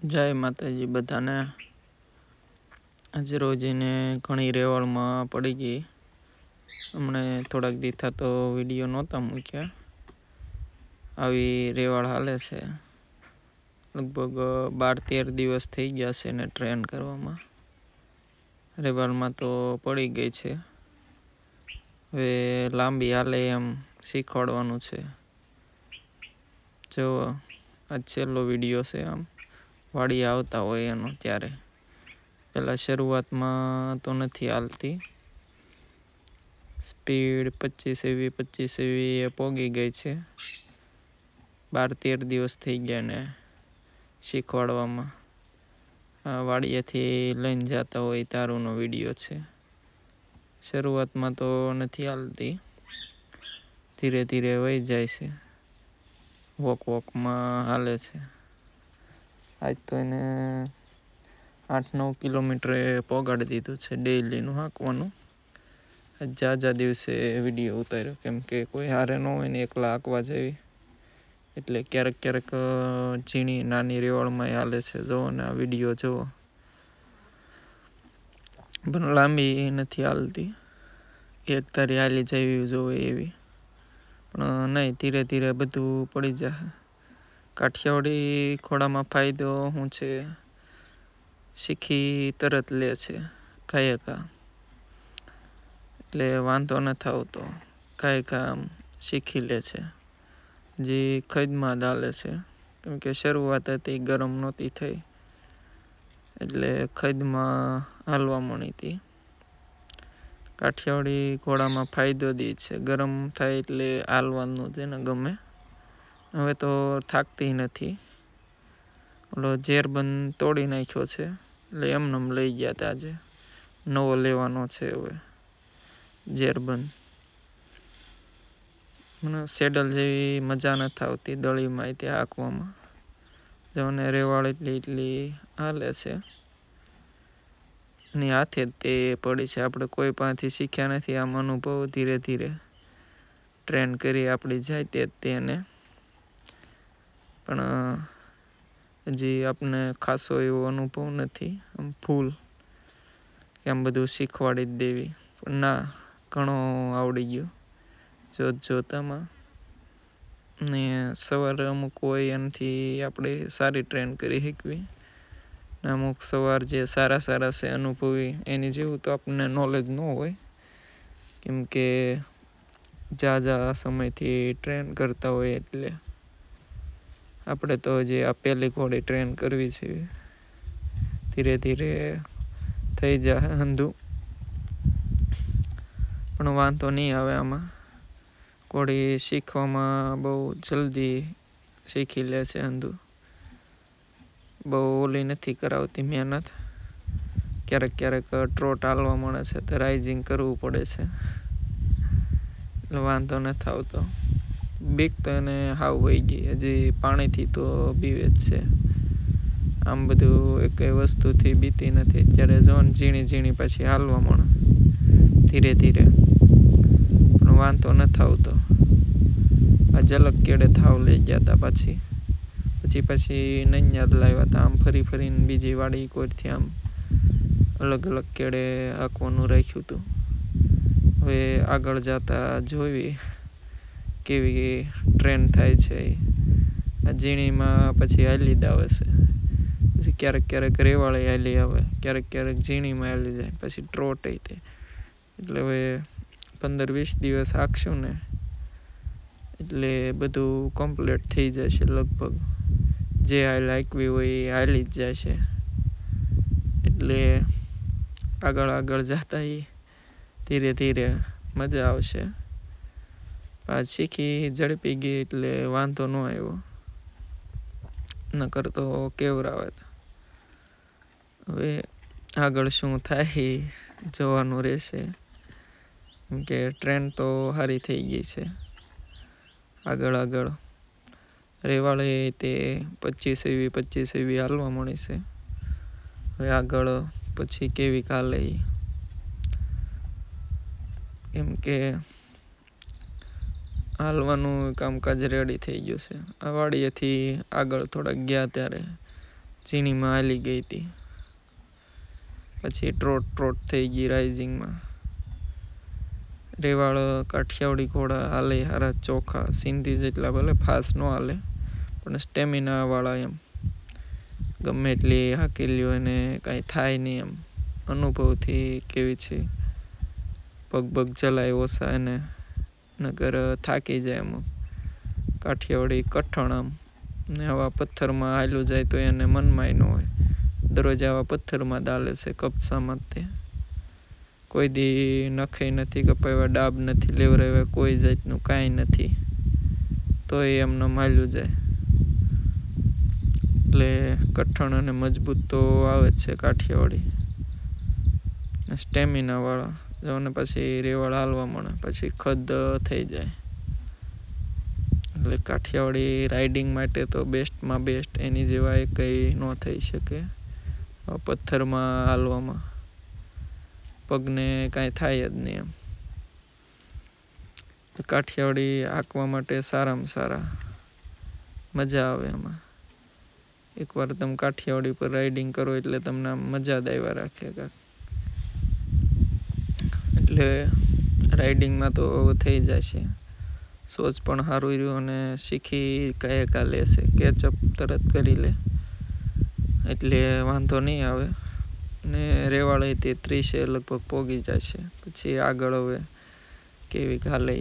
જય માતાજી બધાને। આજે રોજ એને ઘણી રેવળમાં પડી ગઈ। હમણે થોડાક દી થતો વિડીયો નહોતા મૂક્યા। આવી રેવળ હાલે છે। લગભગ 12-13 દિવસ થઈ ગયા છે ને ટ્રેન કરવામાં। રેવળમાં તો પડી ગઈ છે। હવે લાંબી હાલે એમ શીખવાડવાનું છે। જો આ છેલ્લો વિડીયો છે। આમ વાડી આવતા હોય એનો ત્યારે પેલા શરૂઆતમાં તો નથી હાલતી। સ્પીડ 25 એવી પોગી ગઈ છે। 12-13 દિવસ થઈ ગયા ને શીખવાડવામાં। વાડીએથી લઈને જતા હોય તારુંનો વિડીયો છે। શરૂઆતમાં તો નથી હાલતી, ધીરે ધીરે વહી જાય છે। વોકમાં હાલે છે। આજ તો એને 8-9 કિલોમીટર પોગાડી દીધું છે ડેઈલીનું હાંકવાનું। જા દિવસે વિડીયો ઉતાર્યો, કેમ કે કોઈ હારે ન હોય ને એકલા હાંકવા જેવી, એટલે ક્યારેક ઝીણી નાની રેવળમાં હાલે છે। જોવો ને આ વિડીયો જોવો, પણ લાંબી નથી હાલતી, એક તારી હાલી જાય જોવે એવી, પણ નહીં, ધીરે ધીરે બધું પડી જશે। કાઠિયાવાડી ઘોડામાં ફાયદો શું છે, શીખી તરત લે છે કાયકા, એટલે વાંધો નથી આવતો। કાયકા આમ શીખી લે છે। જે ખદમાં જ હાલે છે, કેમ કે શરૂઆત હતી ગરમ નહોતી થઈ, એટલે ખદમાં હાલવા મળી હતી। કાઠિયાવાડી ઘોડામાં ફાયદો દે છે, ગરમ થાય એટલે હાલવાનું જ એને ગમે। હવે તો થાકતી નથી। ઓલો ઝેરબંધ તોડી નાખ્યો છે, એટલે એમનેમ લઈ ગયા હતા। આજે નવો લેવાનો છે હવે ઝેરબંધ। મને સેડલ જેવી મજા નથી આવતી દળીમાં ત્યાં હાંકવામાં। જોને રેવાળ એટલી હાલે છે, એની હાથે જ તે પડી છે। આપણે કોઈ પાસેથી શીખ્યા નથી, આમ અનુભવ ધીરે ધીરે ટ્રેન કરી આપણી જાય તે તેને, પણ હજી આપણને ખાસો એવો અનુભવ નથી આમ ફૂલ એમ બધું શીખવાડી જ દેવી, પણ ના, ઘણો આવડી ગયો જોતામાં। ને સવારે અમુક હોય એનાથી આપણે સારી ટ્રેન કરી શકવી, ને અમુક સવાર જે સારા છે અનુભવી, એની જેવું તો આપણને નોલેજ ન હોય, કેમ કે જા સમયથી ટ્રેન કરતા હોય, એટલે આપણે તો જે આ પહેલી ઘોડી ટ્રેન કરવી છે। ધીરે ધીરે થઈ જાય હંધું, પણ વાંધો નહીં આવે આમાં। ઘોડી શીખવામાં બહુ જલ્દી શીખી લે છે હંધું, બહુ ઓલી નથી કરાવતી મહેનત। ક્યારેક ટ્રોટ હાલવા મળે છે તો રાઇઝિંગ કરવું પડે છે, એટલે વાંધો નથી આવતો। બીક તો એને હાવ વહી ગઈ, હજી પાણીથી તો બીવે જ છે। આમ બધું એકેય વસ્તુથી બીતી નથી। અત્યારે જો ને ઝીણી પછી હાલવા મળે ધીરે ધીરે, પણ વાંધો નથી આવતો। આ ઝલક કેડે થાવ લઈ ગયા હતા, પછી નૈયાદ લાવ્યા હતા। આમ ફરીને બીજી વાડી કોઈથી આમ અલગ કેડે હાંકવાનું રાખ્યું હતું। હવે આગળ જતા જોવી કેવી ટ્રેન થાય છે। આ ઝીણીમાં પછી હાલી જ આવે છે, પછી ક્યારેક રેવાળે હાલી આવે, ક્યારેક ઝીણીમાં હાલી જાય, પછી ટ્રોટ તે, એટલે હવે 15-20 દિવસ હાંકશું ને એટલે બધું કમ્પ્લીટ થઈ જશે લગભગ। જે હાંકવી હોય એ હાલી જ જાય છે, એટલે આગળ જતા ધીરે ધીરે મજા આવશે। આ શીખી ઝડપી ગઈ એટલે વાંધો ન આવ્યો, નકર તો કેવરાવે। હવે આગળ શું થાય જોવાનું રહેશે, કેમ કે ટ્રેન તો સારી થઈ ગઈ છે। આગળ રેવાળે તે 25 એવી હાલવા મળી છે। હવે આગળ પછી કેવી કાલે, કેમ કે હાલવાનું કામકાજ રેડી થઈ ગયું છે। આ વાડીએથી આગળ થોડાક ગયા ત્યારે ઝીણીમાં હાલી ગઈ હતી, પછી ટ્રોટ થઈ ગઈ રાઇઝિંગમાં. રેવાળ કાઠિયાવાડી ઘોડા હાલે હારા ચોખા, સિંધી જેટલા ભલે ફાસ્ટ ન હાલે પણ સ્ટેમિના વાળા એમ. ગમે એટલી હાકી લ્યો એને કાંઈ થાય નહીં એમ. અનુભવથી કેવી છે, પગ ચલાય ઓછા એને, નગર થાકી જાય અમુક. કાઠિયાવાડી કઠણ આમ ને આવા પથ્થરમાં હાલ્યું જાય તો એને મનમાંય ન હોય. દરરોજ આવા પથ્થરમાં દાલે છે, કપસામાં તે કોઈ દી નખે નથી કપાવ્યા, ડાબ નથી લેવરાવ્યા, કોઈ જાતનું કાંઈ નથી, તો એમને માલ્યું જાય. એટલે કઠણ અને મજબૂત તો આવે જ છે કાઠિયાવાડી. સ્ટેમિના વાળા જો ને પછી રેવાળ હાલવા મળે પછી ખદ થઈ જાય. એટલે કાઠિયાવાડી રાઇડિંગ માટે તો બેસ્ટમાં બેસ્ટ, એની જેવા એ કંઈ ન થઈ શકે. પથ્થરમાં હાલવામાં પગને કાંઈ થાય જ નહીં એમ. કાઠિયાવાડી હાંકવા માટે સારામાં સારા, મજા આવે એમાં. એકવાર તમે કાઠિયાવાડી પર રાઇડિંગ કરો એટલે તમને આમ મજા જ આવ્યા રાખે કાંક. એટલે રાઇડિંગમાં તો થઈ જશે. સોચ પણ સારું રહ્યું અને શીખી કાંઈ લેશે, કેચઅપ તરત કરી લે એટલે વાંધો નહીં આવે. ને રેવાળ તે 30 લગભગ પોગી જશે. પછી આગળ હવે કેવી હાલે